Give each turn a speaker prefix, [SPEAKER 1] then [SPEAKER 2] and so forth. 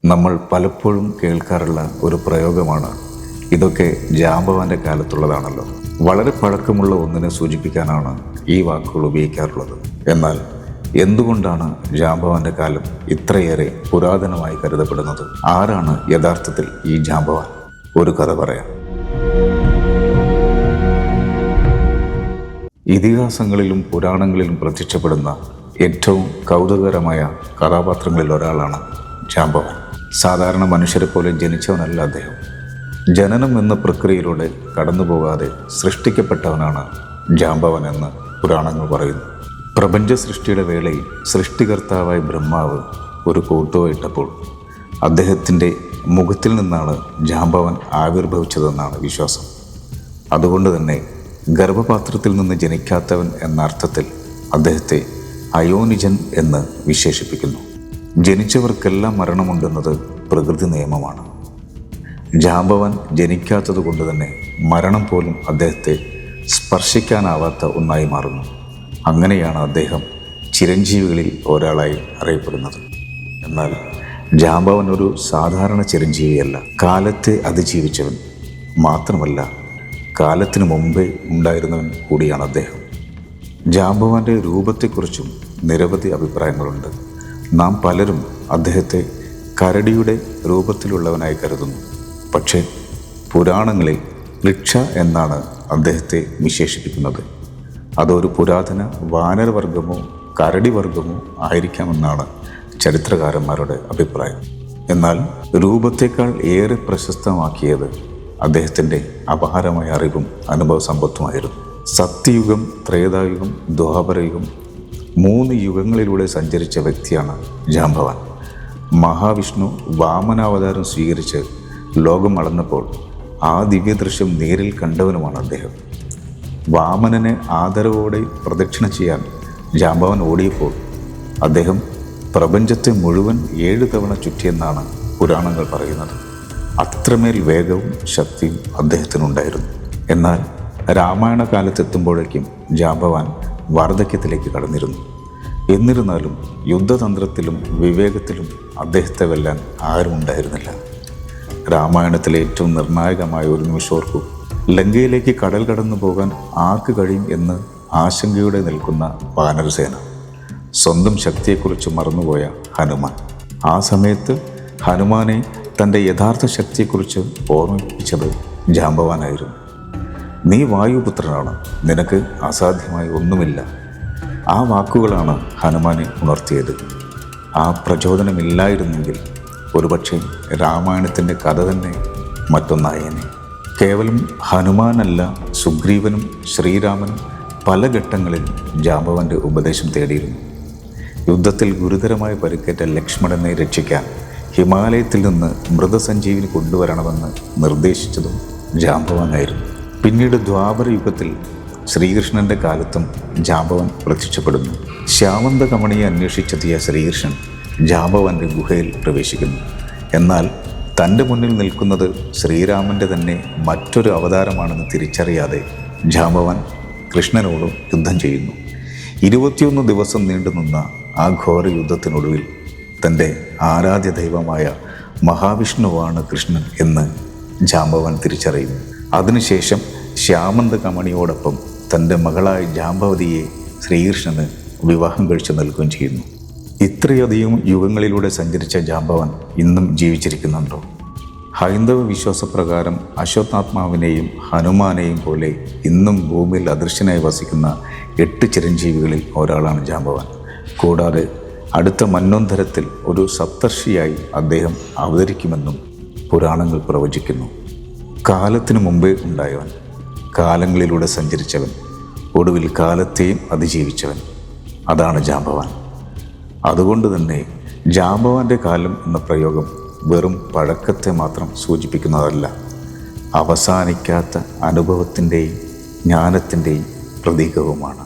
[SPEAKER 1] നമ്മൾ പലപ്പോഴും കേൾക്കാറുള്ള ഒരു പ്രയോഗമാണ്, ഇതൊക്കെ ജാമ്പവാന്റെ കാലത്തുള്ളതാണല്ലോ. വളരെ പഴക്കമുള്ള ഒന്നിനെ സൂചിപ്പിക്കാനാണ് ഈ വാക്കുകൾ ഉപയോഗിക്കാറുള്ളത്. എന്നാൽ എന്തുകൊണ്ടാണ് ജാമ്പവാന്റെ കാലം ഇത്രയേറെ പുരാതനമായി കരുതപ്പെടുന്നത്? ആരാണ് യഥാർത്ഥത്തിൽ ഈ ജാമ്പവാൻ? ഒരു കഥ പറയാം. ഇതിഹാസങ്ങളിലും പുരാണങ്ങളിലും പ്രത്യക്ഷപ്പെടുന്ന ഏറ്റവും കൗതുകകരമായ കഥാപാത്രങ്ങളിൽ ഒരാളാണ് ജാമ്പവാൻ. സാധാരണ മനുഷ്യരെ പോലെ ജനിച്ചവനല്ല അദ്ദേഹം. ജനനം എന്ന പ്രക്രിയയിലൂടെ കടന്നുപോകാതെ സൃഷ്ടിക്കപ്പെട്ടവനാണ് ജാമ്പവാൻ എന്ന് പുരാണങ്ങൾ പറയുന്നു. പ്രപഞ്ച സൃഷ്ടിയുടെ വേളയിൽ സൃഷ്ടികർത്താവായ ബ്രഹ്മാവ് ഒരു കൂട്ടുകയിട്ടപ്പോൾ അദ്ദേഹത്തിൻ്റെ മുഖത്തിൽ നിന്നാണ് ജാമ്പവാൻ ആവിർഭവിച്ചതെന്നാണ് വിശ്വാസം. അതുകൊണ്ട് തന്നെ ഗർഭപാത്രത്തിൽ നിന്ന് ജനിക്കാത്തവൻ എന്ന അർത്ഥത്തിൽ അദ്ദേഹത്തെ അയോനിജൻ എന്ന് വിശേഷിപ്പിക്കുന്നു. ജനിച്ചവർക്കെല്ലാം മരണമുണ്ടെന്നത് പ്രകൃതി നിയമമാണ്. ജാമ്പവാൻ ജനിക്കാത്തത് കൊണ്ട് തന്നെ മരണം പോലും അദ്ദേഹത്തെ സ്പർശിക്കാനാവാത്ത ഒന്നായി മാറുന്നു. അങ്ങനെയാണ് അദ്ദേഹം ചിരഞ്ജീവികളിൽ ഒരാളായി അറിയപ്പെടുന്നത്. എന്നാൽ ജാമ്പവാൻ ഒരു സാധാരണ ചിരഞ്ജീവിയല്ല. കാലത്തെ അതിജീവിച്ചവൻ മാത്രമല്ല, കാലത്തിന് മുമ്പേ ഉണ്ടായിരുന്നവൻ കൂടിയാണ് അദ്ദേഹം. ജാമ്പവാന്റെ രൂപത്തെക്കുറിച്ചും നിരവധി അഭിപ്രായങ്ങളുണ്ട്. നാം പലരും അദ്ദേഹത്തെ കരടിയുടെ രൂപത്തിലുള്ളവനായി കരുതുന്നു. പക്ഷേ പുരാണങ്ങളിൽ വൃക്ഷ എന്നാണ് അദ്ദേഹത്തെ വിശേഷിപ്പിക്കുന്നത്. അതൊരു പുരാതന വാനരവർഗമോ കരടി വർഗമോ ആയിരിക്കാമെന്നാണ് ചരിത്രകാരന്മാരുടെ അഭിപ്രായം. എന്നാൽ രൂപത്തേക്കാൾ ഏറെ പ്രശസ്തമാക്കിയത് അദ്ദേഹത്തിൻ്റെ അപാരമായ അറിവും അനുഭവ സമ്പത്തുമായിരുന്നു. സത്യയുഗം, ത്രേതായുഗം, ദ്വാപരയുഗം 3 യുഗങ്ങളിലൂടെ സഞ്ചരിച്ച വ്യക്തിയാണ് ജാമ്പവാൻ. മഹാവിഷ്ണു വാമനാവതാരം സ്വീകരിച്ച് ലോകം അളന്നപ്പോൾ ആ ദിവ്യദൃശ്യം നേരിൽ കണ്ടവനുമാണ് അദ്ദേഹം. വാമനനെ ആദരവോടെ പ്രദക്ഷിണ ചെയ്യാൻ ജാമ്പവാൻ ഓടിയപ്പോൾ അദ്ദേഹം പ്രപഞ്ചത്തെ മുഴുവൻ 7 തവണ ചുറ്റിയെന്നാണ് പുരാണങ്ങൾ പറയുന്നത്. അത്രമേൽ വേഗവും ശക്തിയും അദ്ദേഹത്തിനുണ്ടായിരുന്നു. എന്നാൽ രാമായണ കാലത്തെത്തുമ്പോഴേക്കും ജാമ്പവാൻ വാർദ്ധക്യത്തിലേക്ക് കടന്നിരുന്നു. എന്നിരുന്നാലും യുദ്ധതന്ത്രത്തിലും വിവേകത്തിലും അദ്ദേഹത്തെ വെല്ലാൻ ആരും ഉണ്ടായിരുന്നില്ല. രാമായണത്തിലെ ഏറ്റവും നിർണായകമായ ഒരു നിമിഷോർക്കു, ലങ്കയിലേക്ക് കടൽ കടന്നു പോകാൻ ആർക്ക് കഴിയും എന്ന് ആശങ്കയോടെ നിൽക്കുന്ന വാനരസേന, സ്വന്തം ശക്തിയെക്കുറിച്ച് മറന്നുപോയ ഹനുമാൻ. ആ സമയത്ത് ഹനുമാനെ തൻ്റെ യഥാർത്ഥ ശക്തിയെക്കുറിച്ച് ഓർമ്മിപ്പിച്ചത് ജാമ്പവാനായിരുന്നു. നീ വായുപുത്രനാണ്, നിനക്ക് അസാധ്യമായി ഒന്നുമില്ല. ആ വാക്കുകളാണ് ഹനുമാനെ ഉണർത്തിയത്. ആ പ്രചോദനമില്ലായിരുന്നെങ്കിൽ ഒരുപക്ഷെ രാമായണത്തിൻ്റെ കഥ തന്നെ മറ്റൊന്നായേനെ. കേവലം ഹനുമാനല്ല, സുഗ്രീവനും ശ്രീരാമനും പല ഘട്ടങ്ങളിൽ ജാമ്പവാന്റെ ഉപദേശം തേടിയിരുന്നു. യുദ്ധത്തിൽ ഗുരുതരമായി പരിക്കേറ്റ ലക്ഷ്മണനെ രക്ഷിക്കാൻ ഹിമാലയത്തിൽ നിന്ന് മൃതസഞ്ജീവിനി കൊണ്ടുവരണമെന്ന് നിർദ്ദേശിച്ചതും ജാമ്പവാനായിരുന്നു. പിന്നീട് ദ്വാപര യുഗത്തിൽ ശ്രീകൃഷ്ണൻ്റെ കാലത്തും ജാമ്പവാൻ പ്രത്യക്ഷപ്പെടുന്നു. ശ്യാമന്തകമണിയെ അന്വേഷിച്ചെത്തിയ ശ്രീകൃഷ്ണൻ ജാമ്പവാന്റെ ഗുഹയിൽ പ്രവേശിക്കുന്നു. എന്നാൽ തൻ്റെ മുന്നിൽ നിൽക്കുന്നത് ശ്രീരാമൻ്റെ തന്നെ മറ്റൊരു അവതാരമാണെന്ന് തിരിച്ചറിയാതെ ജാമ്പവാൻ കൃഷ്ണനോട് യുദ്ധം ചെയ്യുന്നു. 21 ദിവസം നീണ്ടുനിന്ന ആ ഘോര യുദ്ധത്തിനൊടുവിൽ തൻ്റെ ആരാധ്യ ദൈവമായ മഹാവിഷ്ണുവാണ് കൃഷ്ണൻ എന്ന് ജാമ്പവാൻ തിരിച്ചറിയുന്നു. അതിനുശേഷം ശ്യാമന്തകമണിയോടൊപ്പം തൻ്റെ മകളായ ജാമ്പവതിയെ ശ്രീകൃഷ്ണന് വിവാഹം കഴിച്ചു നൽകുകയും ചെയ്യുന്നു. ഇത്രയധികം യുഗങ്ങളിലൂടെ സഞ്ചരിച്ച ജാമ്പവാൻ ഇന്നും ജീവിച്ചിരിക്കുന്നുണ്ടോ? ഹൈന്ദവ വിശ്വാസപ്രകാരം അശ്വത്ഥാത്മാവിനെയും ഹനുമാനെയും പോലെ ഇന്നും ഭൂമിയിൽ അദൃശ്യനായി വസിക്കുന്ന 8 ചിരഞ്ജീവികളിൽ ഒരാളാണ് ജാമ്പവാൻ. കൂടാതെ അടുത്ത മന്വന്തരത്തിൽ ഒരു സപ്തർഷിയായി അദ്ദേഹം അവതരിക്കുമെന്നും പുരാണങ്ങൾ പ്രവചിക്കുന്നു. കാലത്തിനു മുമ്പേ ഉണ്ടായവൻ, കാലങ്ങളിലൂടെ സഞ്ചരിച്ചവൻ, ഒടുവിൽ കാലത്തെയും അതിജീവിച്ചവൻ, അതാണ് ജാമ്പവാൻ. അതുകൊണ്ട് തന്നെ ജാമ്പവാന്റെ കാലം എന്ന പ്രയോഗം വെറും പഴക്കത്തെ മാത്രം സൂചിപ്പിക്കുന്നതല്ല, അവസാനിക്കാത്ത അനുഭവത്തിൻ്റെയും ജ്ഞാനത്തിൻ്റെയും പ്രതീകവുമാണ്.